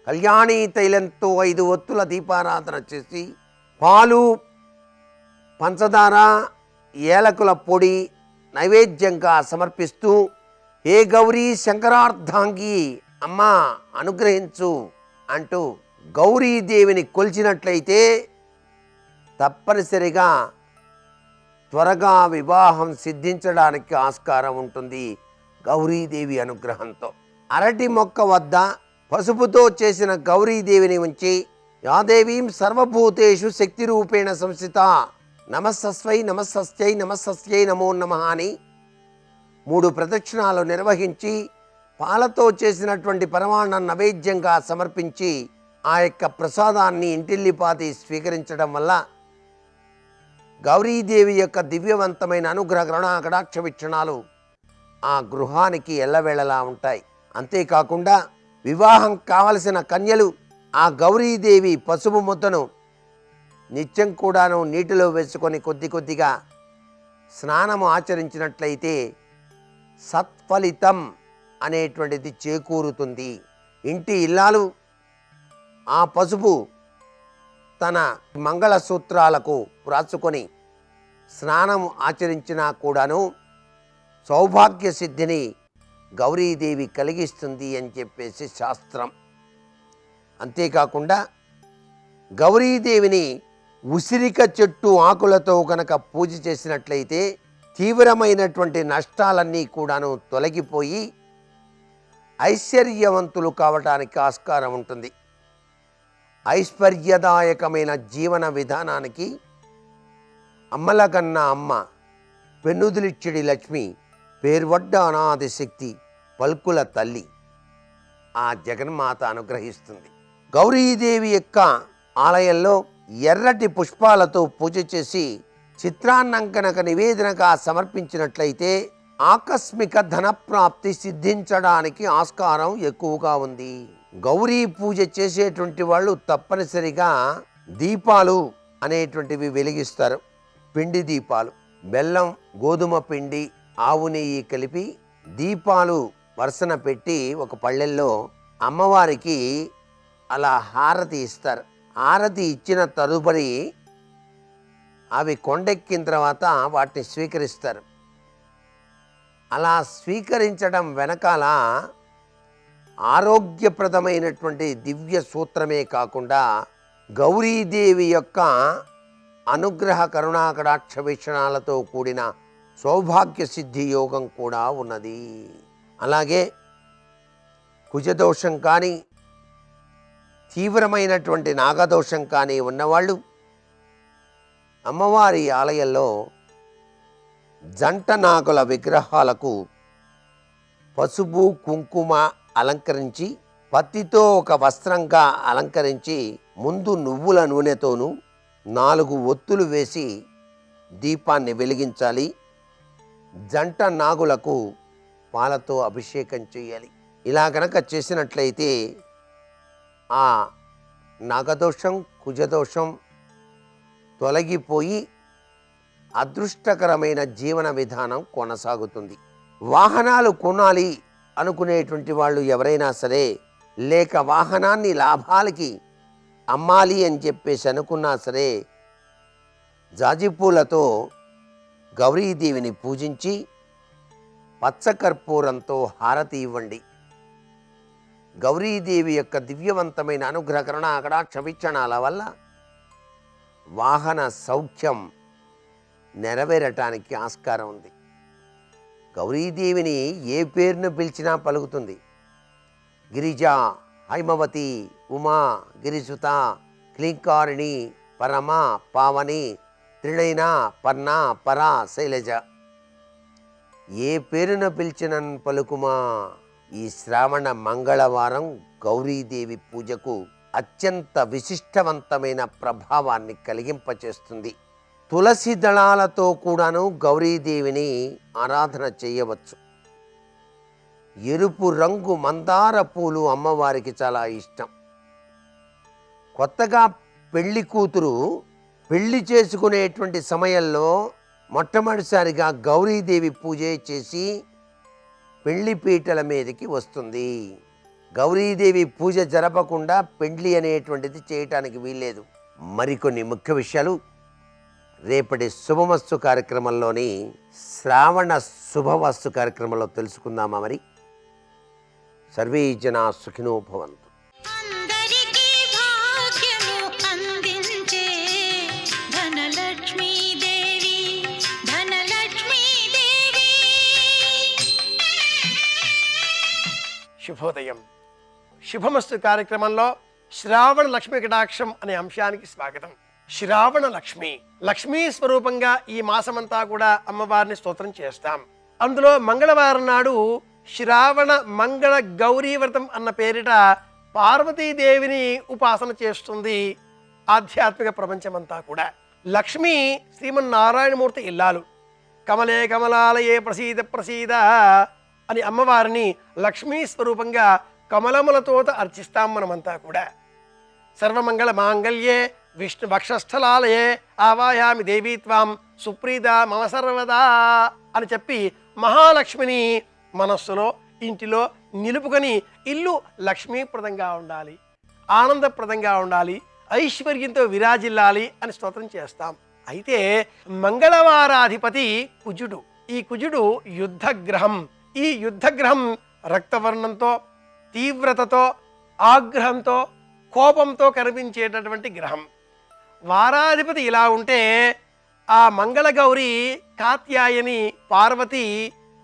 కళ్యాణీ తైలంతో 5 ఒత్తుల దీపారాధన చేసి పాలు, పంచదార, ఏలకుల పొడి నైవేద్యంగా సమర్పిస్తూ హే గౌరీ శంకరార్ధాంగి అమ్మా అనుగ్రహించు అంటూ గౌరీదేవిని కొలిచినట్లయితే తప్పనిసరిగా త్వరగా వివాహం సిద్ధించడానికి ఆస్కారం ఉంటుంది గౌరీదేవి అనుగ్రహంతో. అరటి మొక్క వద్ద పసుపుతో చేసిన గౌరీదేవిని ఉంచి యాదేవీం సర్వభూతేషు శక్తి రూపేణ సంస్థిత నమస్సస్వై నమస్సస్యై నమస్సస్యై నమో నమః అని 3 ప్రదక్షిణాలు నిర్వహించి పాలతో చేసినటువంటి పరమాన్నం నైవేద్యంగా సమర్పించి ఆ యొక్క ప్రసాదాన్ని ఇంటిల్లిపాతి స్వీకరించడం వల్ల గౌరీదేవి యొక్క దివ్యవంతమైన అనుగ్రహ కరుణా కటాక్ష వీక్షణాలు ఆ గృహానికి ఎల్లవేళలా ఉంటాయి. అంతేకాకుండా వివాహం కావలసిన కన్యలు ఆ గౌరీదేవి పసుపు ముద్దను నిత్యం కూడాను నీటిలో వేసుకొని కొద్ది కొద్దిగా స్నానము ఆచరించినట్లయితే సత్ఫలితం అనేటువంటిది చేకూరుతుంది. ఇంటి ఇల్లాలు ఆ పసుపు తన మంగళసూత్రాలకు రాసుకొని స్నానం ఆచరించినా కూడాను సౌభాగ్య సిద్ధిని గౌరీదేవి కలిగిస్తుంది అని చెప్పేసి శాస్త్రం. అంతేకాకుండా గౌరీదేవిని ఉసిరిక చెట్టు ఆకులతో కనుక పూజ చేసినట్లయితే తీవ్రమైనటువంటి నష్టాలన్నీ కూడాను తొలగిపోయి ఐశ్వర్యవంతులు కావటానికి ఆస్కారం ఉంటుంది. ఐశ్వర్యదాయకమైన జీవన విధానానికి అమ్మల కన్నా అమ్మ, పెన్నుదిలిచ్చిడి లక్ష్మి, పేర్వడ్డ అనాది శక్తి, పల్కుల తల్లి ఆ జగన్మాత అనుగ్రహిస్తుంది. గౌరీదేవి యొక్క ఆలయంలో ఎర్రటి పుష్పాలతో పూజ చేసి చిత్రాన్నం కనుక నివేదనగా సమర్పించినట్లయితే ఆకస్మిక ధనప్రాప్తి సిద్ధించడానికి ఆస్కారం ఎక్కువగా ఉంది. గౌరీ పూజ చేసేటువంటి వాళ్ళు తప్పనిసరిగా దీపాలు అనేటువంటివి వెలిగిస్తారు. పిండి దీపాలు బెల్లం, గోధుమ పిండి, ఆవు నెయ్యి కలిపి దీపాలు వరుసన పెట్టి ఒక పళ్ళెల్లో అమ్మవారికి అలా హారతి ఇస్తారు. హారతి ఇచ్చిన తదుపరి అవి కొండెక్కిన తర్వాత వాటిని స్వీకరిస్తారు. అలా స్వీకరించడం వెనకాల ఆరోగ్యప్రదమైనటువంటి దివ్య సూత్రమే కాకుండా గౌరీదేవి యొక్క అనుగ్రహ కరుణాకటాక్ష వీక్షణాలతో కూడిన సౌభాగ్య సిద్ధి యోగం కూడా ఉన్నది. అలాగే కుజదోషం కానీ తీవ్రమైనటువంటి నాగదోషం కానీ ఉన్నవాళ్ళు అమ్మవారి ఆలయంలో జంట నాగుల విగ్రహాలకు పసుపు కుంకుమ అలంకరించి పత్తితో ఒక వస్త్రంగా అలంకరించి ముందు నువ్వుల నూనెతోనూ 4 ఒత్తులు వేసి దీపాన్ని వెలిగించాలి. జంట నాగులకు పాలతో అభిషేకం చేయాలి. ఇలా గనక చేసినట్లయితే ఆ నాగదోషం కుజదోషం తొలగిపోయి అదృష్టకరమైన జీవన విధానం కొనసాగుతుంది. వాహనాలు కొనాలి అనుకునేటువంటి వాళ్ళు ఎవరైనా సరే, లేక వాహనాన్ని లాభాలకి అమ్మాలి అని చెప్పేసి అనుకున్నా సరే, జాజిపూలతో గౌరీదేవిని పూజించి పచ్చకర్పూరంతో హారతి ఇవ్వండి. గౌరీదేవి యొక్క దివ్యవంతమైన అనుగ్రహ కరుణా కటాక్ష వీక్షణాల వల్ల వాహన సౌఖ్యం నెరవేరటానికి ఆస్కారం ఉంది. గౌరీదేవిని ఏ పేరును పిలిచినా పలుకుతుంది. గిరిజ, హైమవతి, ఉమా, గిరిసుత, క్లీంకారిణి, పరమ, పావని, త్రినయన, పర్ణ, పర, శైలజ. ఏ పేరున పిలిచిన పలుకుమా. ఈ శ్రావణ మంగళవారం గౌరీదేవి పూజకు అత్యంత విశిష్టవంతమైన ప్రభావాన్ని కలిగింపచేస్తుంది. తులసి దళాలతో కూడాను గౌరీదేవిని ఆరాధన చేయవచ్చు. ఎరుపు రంగు మందార పూలు అమ్మవారికి చాలా ఇష్టం. కొత్తగా పెళ్లి కూతురు పెళ్లి చేసుకునేటువంటి సమయంలో మొట్టమొదటిసారిగా గౌరీదేవి పూజ చేసి పెళ్లి పీటల మీదకి వస్తుంది. గౌరీదేవి పూజ జరపకుండా పెళ్లి అనేటువంటిది చేయటానికి వీల్లేదు. మరికొన్ని ముఖ్య విషయాలు రేపటి శుభమస్తు కార్యక్రమంలోని శ్రావణ శుభవస్తు కార్యక్రమంలో తెలుసుకుందామా. మరి సర్వే జనా సుఖినో భవంతు. అందరికీ భాగ్యము అందించే ధనలక్ష్మీదేవి, ధనలక్ష్మీదేవి. శుభోదయం. శుభమస్తు కార్యక్రమంలో శ్రావణ లక్ష్మీ కటాక్షం అనే అంశానికి స్వాగతం. శ్రావణ లక్ష్మి, లక్ష్మీ స్వరూపంగా ఈ మాసమంతా కూడా అమ్మవారిని స్తోత్రం చేస్తాం. అందులో మంగళవారం నాడు శ్రావణ మంగళ గౌరీ వ్రతం అన్న పేరిట పార్వతీదేవిని ఉపాసన చేస్తుంది ఆధ్యాత్మిక ప్రపంచమంతా కూడా. లక్ష్మి శ్రీమన్నారాయణమూర్తి ఇల్లాలు. కమలే కమలాలయే ప్రసీద ప్రసీద అని అమ్మవారిని లక్ష్మీ స్వరూపంగా కమలములతో అర్చిస్తాం మనమంతా కూడా. సర్వమంగళ మాంగళ్యే విష్ణు వక్షస్థలాలయే ఆవాయామి దేవీ త్వాం సుప్రీత మమ సర్వదా అని చెప్పి మహాలక్ష్మిని మనస్సులో ఇంటిలో నిలుపుకొని ఇల్లు లక్ష్మీప్రదంగా ఉండాలి, ఆనందప్రదంగా ఉండాలి, ఐశ్వర్యంతో విరాజిల్లాలి అని స్తోత్రం చేస్తాం. అయితే మంగళవారాధిపతి కుజుడు. ఈ కుజుడు యుద్ధగ్రహం. ఈ యుద్ధగ్రహం రక్తవర్ణంతో, తీవ్రతతో, ఆగ్రహంతో, కోపంతో కనిపించేటటువంటి గ్రహం. వారాధిపతి ఇలా ఉంటే ఆ మంగళగౌరి, కాత్యాయని, పార్వతి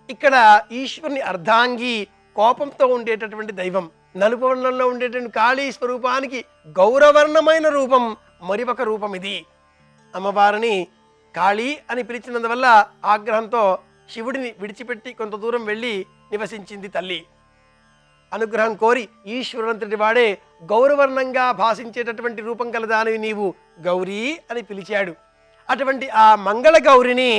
ఇక్కడ ఈశ్వరుని అర్ధాంగి, కోపంతో ఉండేటటువంటి దైవం. నలుపు వర్ణంలో ఉండేటువంటి కాళీ స్వరూపానికి గౌరవర్ణమైన రూపం మరొక రూపం ఇది. అమ్మవారిని కాళీ అని పిలిచినందువల్ల ఆగ్రహంతో శివుడిని విడిచిపెట్టి కొంత దూరం వెళ్ళి నివసించింది తల్లి. అనుగ్రహం కోరి ఈశ్వరునంతటి వాడే గౌరవర్ణంగా భాషించేటటువంటి రూపం కలదానివి నీవు గౌరీ అని పిలిచాడు. అటువంటి ఆ మంగళ గౌరిని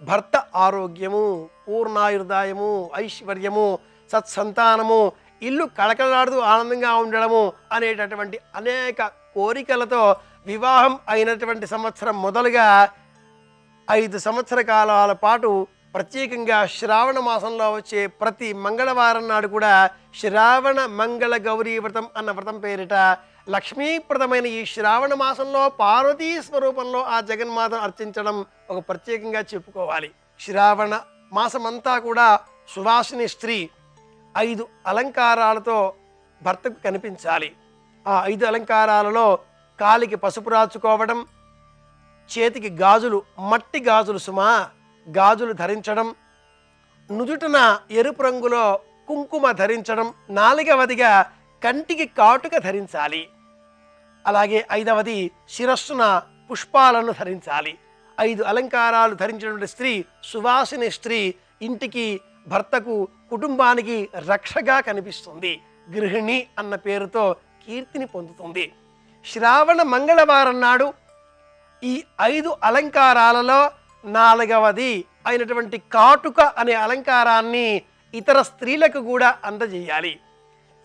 భర్త ఆరోగ్యము, పూర్ణాయుర్దాయము, ఐశ్వర్యము, సత్సంతానము, ఇల్లు కళకళలాడుతూ ఆనందంగా ఉండడము అనేటటువంటి అనేక కోరికలతో వివాహం అయినటువంటి సంవత్సరం మొదలుగా 5 సంవత్సర కాలాల పాటు ప్రత్యేకంగా శ్రావణ మాసంలో వచ్చే ప్రతి మంగళవారం నాడు కూడా శ్రావణ మంగళ గౌరీ వ్రతం అన్న వ్రతం పేరిట లక్ష్మీప్రదమైన ఈ శ్రావణ మాసంలో పార్వతీ స్వరూపంలో ఆ జగన్మాతను అర్చించడం ఒక ప్రత్యేకంగా చెప్పుకోవాలి. శ్రావణ మాసమంతా కూడా సువాసిని స్త్రీ 5 అలంకారాలతో భర్తకు కనిపించాలి. ఆ 5 అలంకారాలలో కాలికి పసుపు రాచుకోవడం, చేతికి గాజులు, మట్టి గాజులు సుమా గాజులు ధరించడం, నుదుటన ఎరుపు రంగులో కుంకుమ ధరించడం, 4వదిగా కంటికి కాటుక ధరించాలి. అలాగే 5వది శిరస్సున పుష్పాలను ధరించాలి. 5 అలంకారాలు ధరించినటువంటి స్త్రీ సువాసిని స్త్రీ ఇంటికి, భర్తకు, కుటుంబానికి రక్షగా కనిపిస్తుంది. గృహిణి అన్న పేరుతో కీర్తిని పొందుతుంది. శ్రావణ మంగళవారం నాడు ఈ 5 అలంకారాలలో 4వది అయినటువంటి కాటుక అనే అలంకారాన్ని ఇతర స్త్రీలకు కూడా అందజేయాలి.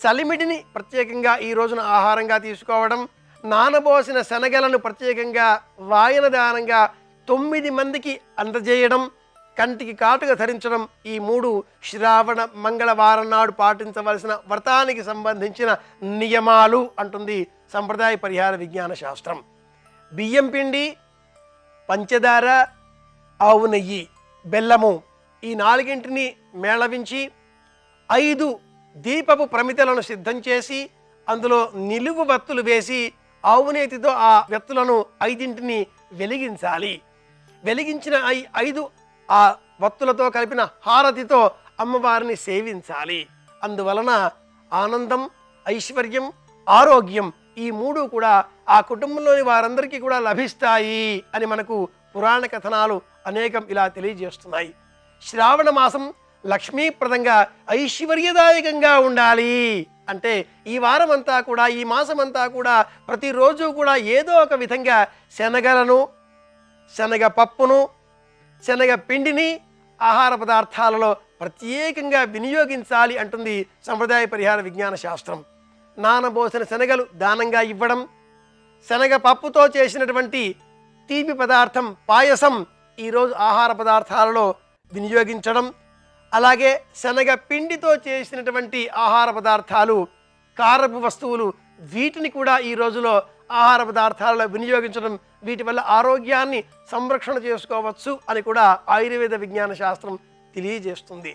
చలిమిడిని ప్రత్యేకంగా ఈ రోజున ఆహారంగా తీసుకోవడం, నానబోసిన శనగలను ప్రత్యేకంగా వాయనదానంగా 9 మందికి అందజేయడం, కంటికి కాటుక ధరించడం, ఈ 3 శ్రావణ మంగళవారం నాడు పాటించవలసిన వ్రతానికి సంబంధించిన నియమాలు అంటుంది సంప్రదాయ పరిహార విజ్ఞాన శాస్త్రం. బియ్యం పిండి, పంచదార, ఆవు నెయ్యి, బెల్లము ఈ 4ంటిని మేళవించి 5 దీపపు ప్రమిదలను సిద్ధం చేసి అందులో నిలువు వత్తులు వేసి ఆవునేతితో ఆ వెత్తులను 5ంటిని వెలిగించాలి. వెలిగించిన 5 ఆ వత్తులతో కలిపిన హారతితో అమ్మవారిని సేవించాలి. అందువలన ఆనందం, ఐశ్వర్యం, ఆరోగ్యం ఈ 3 కూడా ఆ కుటుంబంలోని వారందరికీ కూడా లభిస్తాయి అని మనకు పురాణ కథనాలు అనేకం ఇలా తెలియజేస్తున్నాయి. శ్రావణ మాసం లక్ష్మీప్రదంగా ఐశ్వర్యదాయకంగా ఉండాలి అంటే ఈ వారం అంతా కూడా, ఈ మాసం అంతా కూడా ప్రతిరోజు కూడా ఏదో ఒక విధంగా శనగలను, శనగ పప్పును, శనగ పిండిని ఆహార పదార్థాలలో ప్రత్యేకంగా వినియోగించాలి అంటుంది సంప్రదాయ పరిహార విజ్ఞాన శాస్త్రం. నానబోసిన శనగలు దానంగా ఇవ్వడం, శనగ పప్పుతో చేసినటువంటి తీపి పదార్థం పాయసం ఈరోజు ఆహార పదార్థాలలో వినియోగించడం, అలాగే శనగ పిండితో చేసినటువంటి ఆహార పదార్థాలు, కారపు వస్తువులు వీటిని కూడా ఈ రోజులో ఆహార పదార్థాలలో వినియోగించడం, వీటి వల్ల ఆరోగ్యాన్ని సంరక్షణ చేసుకోవచ్చు అని కూడా ఆయుర్వేద విజ్ఞాన శాస్త్రం తెలియజేస్తుంది.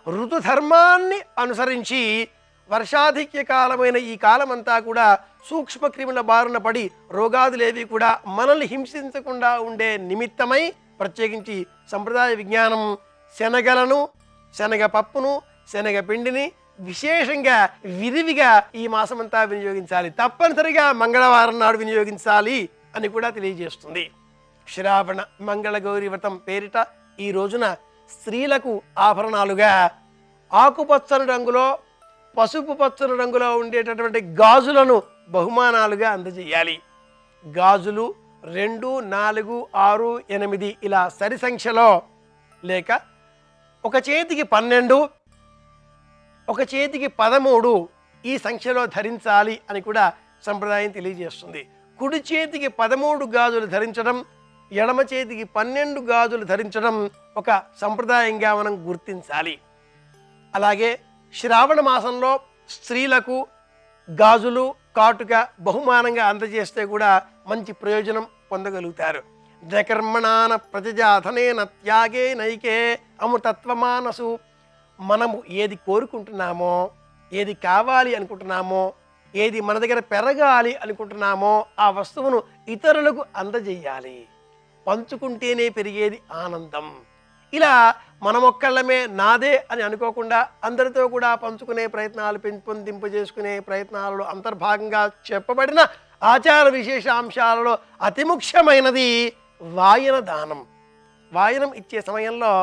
ఋతుధర్మాన్ని అనుసరించి వర్షాధిక్య కాలమైన ఈ కాలమంతా కూడా సూక్ష్మక్రిముల బారిన పడి రోగాదులేవి కూడా మనల్ని హింసించకుండా ఉండే నిమిత్తమై ప్రత్యేకించి సంప్రదాయ విజ్ఞానం శనగలను, శనగ పప్పును, శనగ పిండిని విశేషంగా విరివిగా ఈ మాసమంతా వినియోగించాలి. తప్పనిసరిగా మంగళవారం నాడు వినియోగించాలి అని కూడా తెలియజేస్తుంది. శ్రావణ మంగళ గౌరీ వ్రతం పేరిట ఈ రోజున స్త్రీలకు ఆభరణాలుగా ఆకుపచ్చని రంగులో, పసుపు పచ్చని రంగులో ఉండేటటువంటి గాజులను బహుమానాలుగా అందజేయాలి. గాజులు 2, 4, 6, 8 ఇలా సరి సంఖ్యలో, లేక ఒక చేతికి 12, ఒక చేతికి 13 ఈ సంఖ్యలో ధరించాలి అని కూడా సంప్రదాయం తెలియజేస్తుంది. కుడి చేతికి 13 గాజులు ధరించడం, ఎడమ చేతికి 12 గాజులు ధరించడం ఒక సంప్రదాయంగా మనం గుర్తించాలి. అలాగే శ్రావణ మాసంలో స్త్రీలకు గాజులు, కాటుక బహుమానంగా అందజేస్తే కూడా మంచి ప్రయోజనం పొందగలుగుతారు. జకర్మణాన ప్రతిజాధనేన త్యాగే నైకే అమృతత్వమానసు. మనము ఏది కోరుకుంటున్నామో, ఏది కావాలి అనుకుంటున్నామో, ఏది మన దగ్గర పెరగాలి అనుకుంటున్నామో ఆ వస్తువును ఇతరులకు అందజేయాలి. పంచుకుంటేనే పెరిగేది ఆనందం. ఇలా మనమొక్కళ్ళమే నాదే అని అనుకోకుండా అందరితో కూడా పంచుకునే ప్రయత్నాలు, పెంపొందింపజేసుకునే ప్రయత్నాలలో అంతర్భాగంగా చెప్పబడిన ఆచార విశేషాంశాలలో అతి ముఖ్యమైనది వాయన దానం. వాయనం ఇచ్చే సమయంలో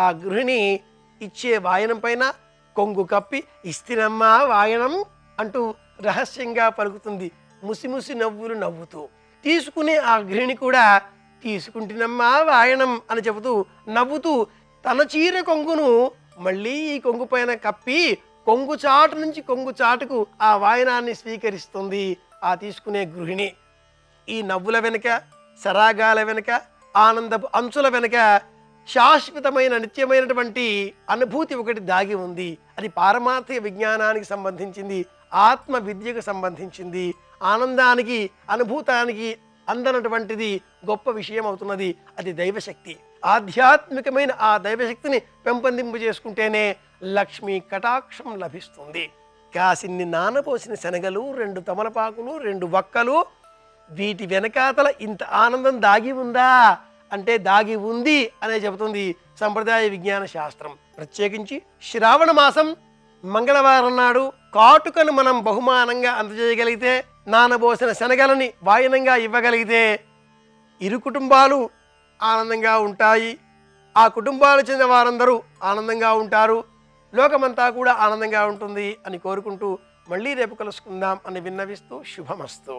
ఆ గృహిణి ఇచ్చే వాయనం పైన కొంగు కప్పి ఇస్తినమ్మా వాయనం అంటూ రహస్యంగా పలుకుతుంది, ముసిముసి నవ్వులు నవ్వుతూ. తీసుకునే ఆ గృహిణి కూడా తీసుకుంటున్నమ్మా వాయనం అని చెబుతూ నవ్వుతూ తన చీర కొంగును మళ్ళీ ఈ కొంగు పైన కప్పి కొంగు చాటు నుంచి కొంగు చాటుకు ఆ వాయనాన్ని స్వీకరిస్తుంది ఆ తీసుకునే గృహిణి. ఈ నవ్వుల వెనుక, సరాగాల వెనుక, ఆనందపు అంచుల వెనుక శాశ్వతమైన నిత్యమైనటువంటి అనుభూతి ఒకటి దాగి ఉంది. అది పారమార్థిక విజ్ఞానానికి సంబంధించింది, ఆత్మ విద్యకు సంబంధించింది. ఆనందానికి అనుభూతానికి అందనటువంటిది గొప్ప విషయం అవుతున్నది. అది దైవశక్తి. ఆధ్యాత్మికమైన ఆ దైవశక్తిని పెంపొందింపు చేసుకుంటేనే లక్ష్మీ కటాక్షం లభిస్తుంది. కాసిన్ని నానపోసిన శనగలు, 2 తమలపాకులు, 2 వక్కలు, వీటి వెనకాతల ఇంత ఆనందం దాగి ఉందా అంటే దాగి ఉంది అనే చెబుతుంది సంప్రదాయ విజ్ఞాన శాస్త్రం. ప్రత్యేకించి శ్రావణ మాసం మంగళవారం నాడు కాటుకను మనం బహుమానంగా అందజేయగలిగితే, నానబోసిన శనగలని వాయనంగా ఇవ్వగలిగితే ఇరు కుటుంబాలు ఆనందంగా ఉంటాయి. ఆ కుటుంబాలు చెందిన వారందరూ ఆనందంగా ఉంటారు. లోకమంతా కూడా ఆనందంగా ఉంటుంది అని కోరుకుంటూ మళ్ళీ రేపు కలుసుకుందాం అని విన్నవిస్తూ శుభమస్తు.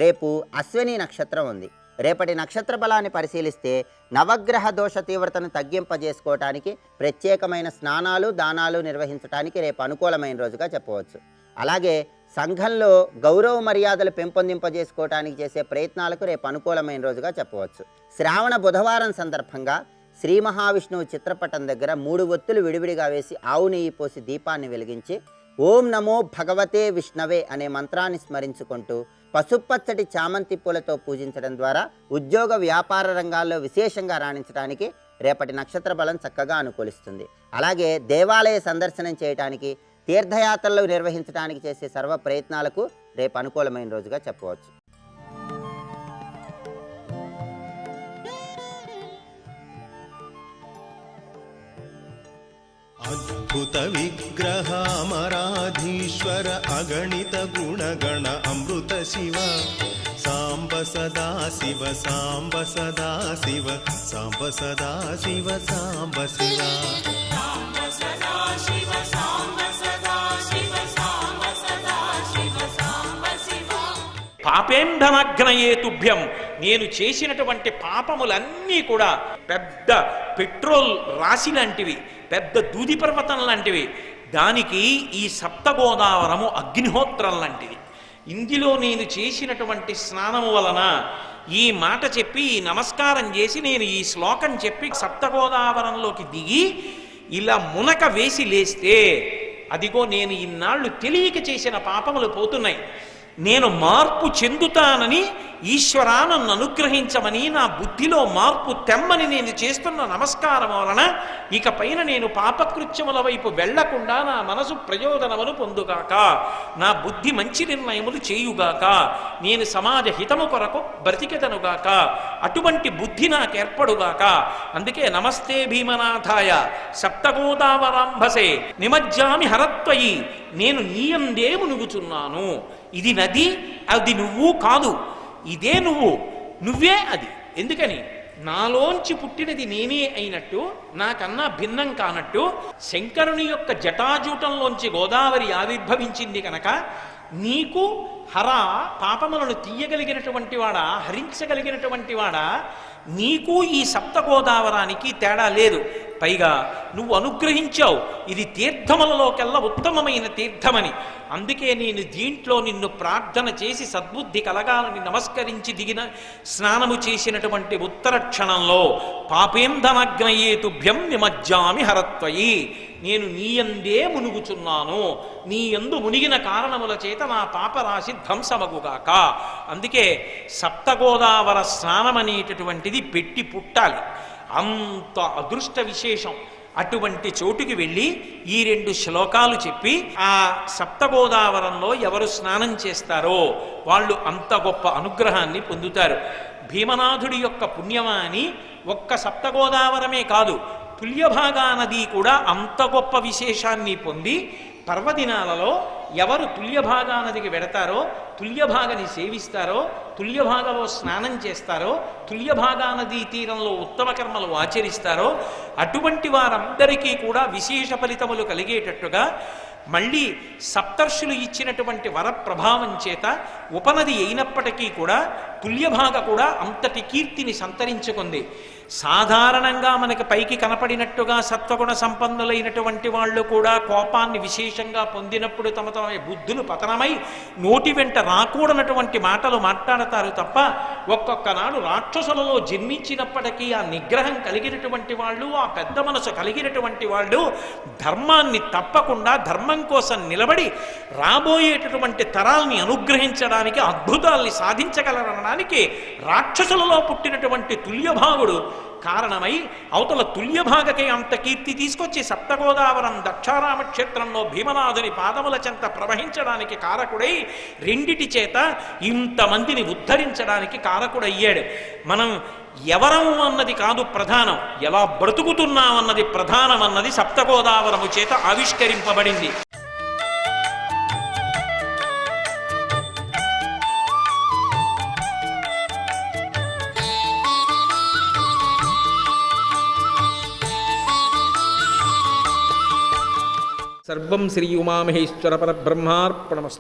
రేపు అశ్విని నక్షత్రం ఉంది. రేపటి నక్షత్ర బలాన్ని పరిశీలిస్తే నవగ్రహ దోష తీవ్రతను తగ్గింపజేసుకోవటానికి ప్రత్యేకమైన స్నానాలు దానాలు నిర్వహించడానికి రేపు అనుకూలమైన రోజుగా చెప్పవచ్చు. అలాగే సంఘంలో గౌరవ మర్యాదలు పెంపొందింపజేసుకోవటానికి చేసే ప్రయత్నాలకు రేపు అనుకూలమైన రోజుగా చెప్పవచ్చు. శ్రావణ బుధవారం సందర్భంగా శ్రీ మహావిష్ణువు చిత్రపటం దగ్గర 3 ఒత్తులు విడివిడిగా వేసి ఆవు నెయ్యి పోసి దీపాన్ని వెలిగించి ఓం నమో భగవతే విష్ణవే అనే మంత్రాన్ని స్మరించుకుంటూ పసుపచ్చటి చామంతి పూలతో పూజించడం ద్వారా ఉద్యోగ వ్యాపార రంగాల్లో విశేషంగా రాణించడానికి రేపటి నక్షత్ర బలం చక్కగా అనుకూలిస్తుంది. అలాగే దేవాలయ సందర్శనం చేయడానికి, తీర్థయాత్రలు నిర్వహించడానికి చేసే సర్వ ప్రయత్నాలకు రేపు అనుకూలమైన రోజుగా చెప్పవచ్చు. అద్భుత విగ్రహామరాధీశ్వర అగణిత గుణగణ అమృత శివ సాంబ సదా శివ సాంబ సదా శివ సాంబ సదా శివ సాంబ శివ పాపేంధనాగ్నయే తుభ్యం. నేను చేసినటువంటి పాపములన్నీ కూడా పెద్ద పెట్రోల్ రాశి లాంటివి, పెద్ద దూది పర్వతం లాంటివి. దానికి ఈ సప్తగోదావరము అగ్నిహోత్రం లాంటిది. ఇందులో నేను చేసినటువంటి స్నానము వలన ఈ మాట చెప్పి ఈ నమస్కారం చేసి నేను ఈ శ్లోకం చెప్పి సప్తగోదావరంలోకి దిగి ఇలా మునక వేసి లేస్తే అదిగో నేను ఇన్నాళ్ళు తెలియక చేసిన పాపములు పోతున్నాయి. నేను మార్పు చెందుతానని ఈశ్వరా నన్ను అనుగ్రహించమని, నా బుద్ధిలో మార్పు తెమ్మని నేను చేస్తున్న నమస్కారం వలన ఇక పైన నేను పాపకృత్యముల వైపు వెళ్లకుండా నా మనసు ప్రయోజనమును పొందుగాక, నా బుద్ధి మంచి నిర్ణయములు చేయుగాక, నేను సమాజ హితము కొరకు బ్రతికెదనుగాక, అటువంటి బుద్ధి నాకేర్పడుగాక. అందుకే నమస్తే భీమనాథాయ సప్తగోదావరాంభసే నిమజ్జామి హరత్వయి, నేను నీయందే మునుగుచున్నాను. ఇది నది, అది నువ్వు కాదు, ఇదే నువ్వు, నువ్వే అది. ఎందుకని నాలోంచి పుట్టినది నేనే అయినట్టు, నాకన్నా భిన్నం కానట్టు, శంకరుని యొక్క జటాజూటంలోంచి గోదావరి ఆవిర్భవించింది కనుక నీకు హర పాపములను తీయగలిగినటువంటి వాడా, హరించగలిగినటువంటి వాడా, నీకు ఈ సప్తగోదావరానికి తేడా లేదు. పైగా నువ్వు అనుగ్రహించావు ఇది తీర్థములలోకెల్లా ఉత్తమమైన తీర్థమని. అందుకే నేను దీంట్లో నిన్ను ప్రార్థన చేసి సద్బుద్ధి కలగాలని నమస్కరించి దిగిన స్నానము చేసినటువంటి ఉత్తర క్షణంలో పాపేంధనాగ్నయే తుభ్యం నిమజ్జామి హరత్వయి, నేను నీయందే మునుగుచున్నాను, నీయందు మునిగిన కారణముల చేత నా పాపరాశి ధ్వంసమగుగాక. అందుకే సప్తగోదావర స్నానం అనేటటువంటిది పెట్టి పుట్టాలి. అంత అదృష్ట విశేషం. అటువంటి చోటుకి వెళ్ళి ఈ 2 శ్లోకాలు చెప్పి ఆ సప్తగోదావరంలో ఎవరు స్నానం చేస్తారో వాళ్ళు అంత గొప్ప అనుగ్రహాన్ని పొందుతారు. భీమనాథుడి యొక్క పుణ్యమా అని ఒక్క సప్తగోదావరమే కాదు, తుల్యభాగా నది కూడా అంత గొప్ప విశేషాన్ని పొంది పర్వదినాలలో ఎవరు తుల్యభాగా నదికి వెడతారో, తుల్యభాగని సేవిస్తారో, తుల్యభాగలో స్నానం చేస్తారో, తుల్యభాగా నదీ తీరంలో ఉత్తమ కర్మలు ఆచరిస్తారో అటువంటి వారందరికీ కూడా విశేష ఫలితములు కలిగేటట్టుగా మళ్ళీ సప్తర్షులు ఇచ్చినటువంటి వరప్రభావం చేత ఉపనది అయినప్పటికీ కూడా తుల్యభాగ కూడా అంతటి కీర్తిని సంతరించుకుంది. సాధారణంగా మనకి పైకి కనపడినట్టుగా సత్వగుణ సంపన్నులైనటువంటి వాళ్ళు కూడా కోపాన్ని విశేషంగా పొందినప్పుడు తమ తమ బుద్ధులు పతనమై నోటి వెంట రాకూడనటువంటి మాటలు మాట్లాడతారు తప్ప, ఒక్కొక్క నాడు రాక్షసులలో జన్మించినప్పటికీ ఆ నిగ్రహం కలిగినటువంటి వాళ్ళు, ఆ పెద్ద మనసు కలిగినటువంటి వాళ్ళు ధర్మాన్ని తప్పకుండా ధర్మం కోసం నిలబడి రాబోయేటటువంటి తరాల్ని అనుగ్రహించడానికి, అద్భుతాల్ని సాధించగలరనడానికి రాక్షసులలో పుట్టినటువంటి తుల్యభాగుడు కారణమై అవతల తుల్యభాగకే అంత కీర్తి తీసుకొచ్చి సప్తగోదావరం దక్షారామ క్షేత్రంలో భీమనాథుని పాదముల చెంత ప్రవహించడానికి కారకుడై రెండిటి చేత ఇంతమందిని ఉద్ధరించడానికి కారకుడయ్యాడు. మనం ఎవరం అన్నది కాదు ప్రధానం, ఎలా బ్రతుకుతున్నాం అన్నది ప్రధానం అన్నది సప్తగోదావరము చేత ఆవిష్కరింపబడింది. సర్వం శ్రీ ఉమామహేశ్వర పరబ్రహ్మార్పణమస్తు.